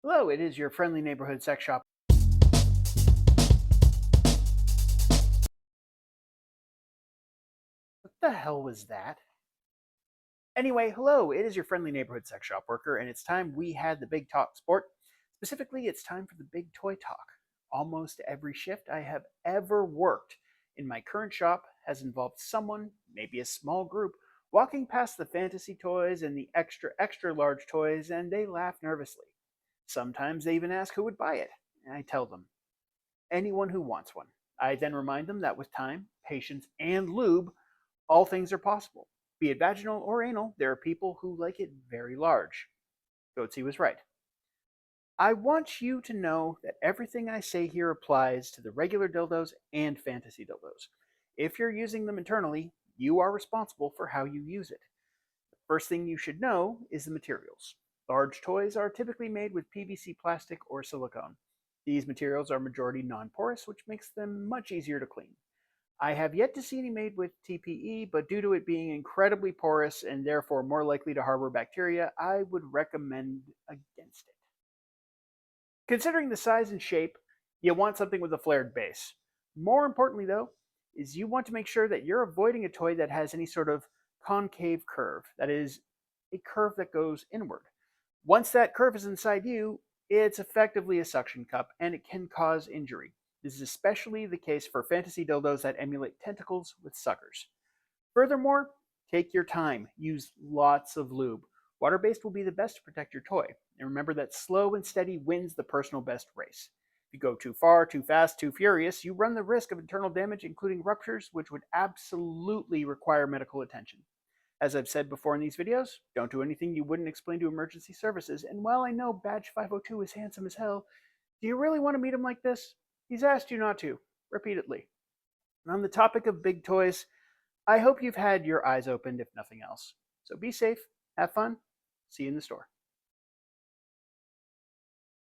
Hello, it is your friendly neighborhood sex shop. What the hell was that? Anyway, hello, it is your friendly neighborhood sex shop worker, and it's time we had the big talk sport. Specifically, it's time for the big toy talk. Almost every shift I have ever worked in my current shop has involved someone, maybe a small group, walking past the fantasy toys and the extra large toys, and they laugh nervously. Sometimes they even ask who would buy it, and I tell them, anyone who wants one. I then remind them that with time, patience, and lube, all things are possible. Be it vaginal or anal, there are people who like it very large. Goatsy was right. I want you to know that everything I say here applies to the regular dildos and fantasy dildos. If you're using them internally, you are responsible for how you use it. The first thing you should know is the materials. Large toys are typically made with PVC plastic or silicone. These materials are majority non-porous, which makes them much easier to clean. I have yet to see any made with TPE, but due to it being incredibly porous and therefore more likely to harbor bacteria, I would recommend against it. Considering the size and shape, you want something with a flared base. More importantly, though, is you want to make sure that you're avoiding a toy that has any sort of concave curve, that is, a curve that goes inward. Once that curve is inside you, it's effectively a suction cup and it can cause injury. This is especially the case for fantasy dildos that emulate tentacles with suckers. Furthermore, take your time. Use lots of lube. Water-based will be the best to protect your toy. And remember that slow and steady wins the personal best race. If you go too far, too fast, too furious, you run the risk of internal damage, including ruptures, which would absolutely require medical attention. As I've said before in these videos, don't do anything you wouldn't explain to emergency services, and while I know Badge 502 is handsome as hell, do you really want to meet him like this? He's asked you not to, repeatedly. And on the topic of big toys, I hope you've had your eyes opened, if nothing else. So be safe, have fun, see you in the store.